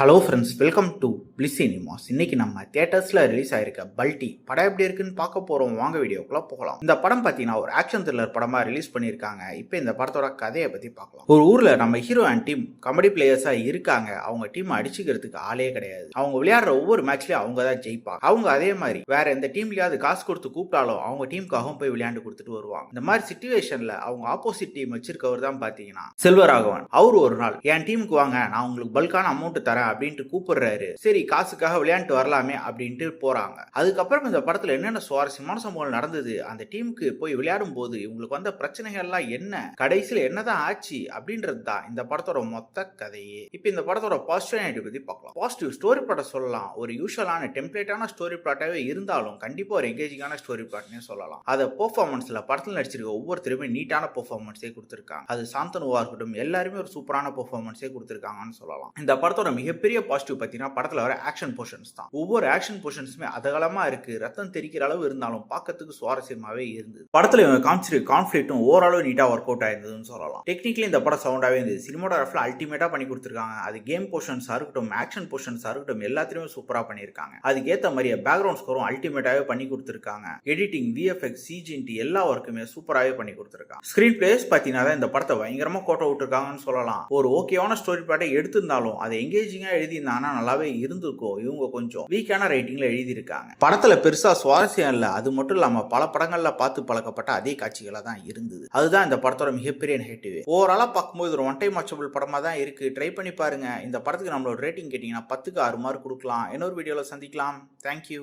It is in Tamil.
Hello friends, welcome to bliss cinemas. இன்னைக்கு நம்ம தியேட்டர்ஸ்ல ரிலீஸ் ஆயிருக்க பல்டி படம் எப்படி இருக்குன்னு பார்க்க போறோம். வாங்க வீடியோக்குள்ள போகலாம். இந்த படம் பார்த்தீங்கன்னா ஒரு ஆக்ஷன் த்ரில்லர் படமா ரிலீஸ் பண்ணியிருக்காங்க. இப்போ இந்த படத்தோட கதையை பத்தி பார்க்கலாம். ஒரு ஊர்ல நம்ம ஹீரோ அண்ட் டீம் கபடி பிளேயர்ஸா இருக்காங்க. அவங்க டீம் அடிச்சுக்கிறதுக்கு ஆளே கிடையாது. அவங்க விளையாடுற ஒவ்வொரு மேட்ச்லயும் அவங்க தான் ஜெயிப்பாங்க. அவங்க அதே மாதிரி வேற எந்த டீம்லயாவது காசு கொடுத்து கூப்பிட்டாலும் அவங்க டீமுக்காகவும் போய் விளையாண்டு கொடுத்துட்டு வருவாங்க. இந்த மாதிரி சிச்சுவேஷன்ல அவங்க ஆப்போசிட் டீம் வச்சிருக்கவர் தான் பாத்தீங்கன்னா செல்வராகவன். அவர் ஒரு நாள் என் டீமுக்கு வாங்க, நான் உங்களுக்கு பல்கான அமௌண்ட் தரேன் அப்படின்ட்டு கூப்பிடுறாரு. சரி, காசுக்காக விளையாண்டு வரலாமே அப்படின்ட்டு போறாங்க. அதுக்கப்புறம் இந்த படத்துல என்னென்ன சுவாரஸ்யமான சம்பவங்கள் நடந்தது, அந்த டீமுக்கு போய் விளையாடும் போது இவங்களுக்கு வந்த பிரச்சனைகள் எல்லாம் என்ன, கடைசியில் என்னதான் ஆச்சு அப்படின்றது தான் இந்த படத்தோட மொத்த கதையே. இப்ப இந்த படத்தோட பாசிட்டிவ் பத்தி பார்க்கலாம். பாசிட்டிவ் ஸ்டோரி பிளாட் சொல்லலாம். ஒரு யூஷுவலான டெம்ப்ளேட்டான ஸ்டோரி பிளாட்டாவே இருந்தாலும் கண்டிப்பா ஒரு எங்கேஜிங்கான ஸ்டோரி பிளாட்னே சொல்லலாம். அதை பெர்ஃபார்மன்ஸ்ல படத்துல நடிச்சிருக்க ஒவ்வொருத்தருமே நீட்டான பெர்ஃபார்மன்ஸே கொடுத்திருக்காங்க. அது சாந்தனுவா இருக்கட்டும், எல்லாருமே ஒரு சூப்பரான பெர்ஃபார்மன்ஸே கொடுத்திருக்காங்கன்னு சொல்லலாம். இந்த படத்தோட மிகப்பெரிய பாசிட்டிவ் பார்த்தீங்கன்னா படத்துல வர ஆக்ஷன் போர்ஷன்ஸ் தான். ஒவ்வொரு ஆக்ஷன் போர்ஷன்ஸுமே அதகலமா இருக்கு. ரத்தம் தெரிக்கிற அளவு இருந்தாலும் பார்க்கறதுக்கு சுவாரஸ்யமாவே இருந்தது. படத்துல காமிச்சிருக்க கான்ஃபிளிக்டும் ஓவராலும் நீட்டா ஒர்க் அவுட் ஆயிருந்ததுன்னு சொல்லலாம். டெக்னிக்கலி இந்த படம் சவுண்டாவே இருந்தது. சினிமாட்டோகிராஃபில அல்டிமேட்டா பண்ணி கொடுத்துருக்காங்க. அது கேம் போர்ஷன்ஸா இருக்கட்டும், ஆக்ஷன் போர்ஷன்ஸா இருக்கட்டும், எல்லாத்திலுமே சூப்பரா பண்ணியிருக்காங்க. அதுக்கு ஏத்த மாதிரி பேக்ரவுண்ட் ஸ்கோரும் அல்டிமேட்டாவே பண்ணி கொடுத்துருக்காங்க. எடிட்டிங், விஎஃப்எக்ஸ், சிஜிஎன்டி எல்லா ஒர்க்குமே சூப்பராகவே பண்ணி கொடுத்துருக்காங்க. ஸ்கிரீன் பிளேஸ் பார்த்தீங்கன்னா இந்த படத்தை பயங்கரமா கோட்டை விட்டுருக்காங்கன்னு சொல்லலாம். ஒரு ஓகேவான ஸ்டோரி பிளாட்டை எடுத்திருந்தாலும் அதை எங்கேஜிங்கா எழுதியிருந்தாங்கன்னா நல்லாவே இருந்திருக்கும். இவங்க கொஞ்சம் வீக்கான ரைட்டிங்ல எழுதியிருக்காங்க. படத்துல பெருசா சுவாரஸ்யம் இல்ல. அது மட்டும் இல்லாம பல படங்கள்ல பார்த்து பழக்கப்பட்ட அதே காட்சிகளா தான் இருந்தது. அதுதான் இந்த படத்தோட மிகப்பெரிய நெகட்டிவ். ஓவராலா பார்க்கும்போது ஒரு ஒன் டைம் வாட்சபிள் படமா தான் இருக்கு. ட்ரை பண்ணி பாருங்க. இந்த படத்துக்கு நம்மளோட ரேட்டிங் கேட்டீங்கன்னா 10க்கு 6 மார்க் கொடுக்கலாம். இன்னொரு வீடியோல சந்திக்கலாம். தேங்க்யூ.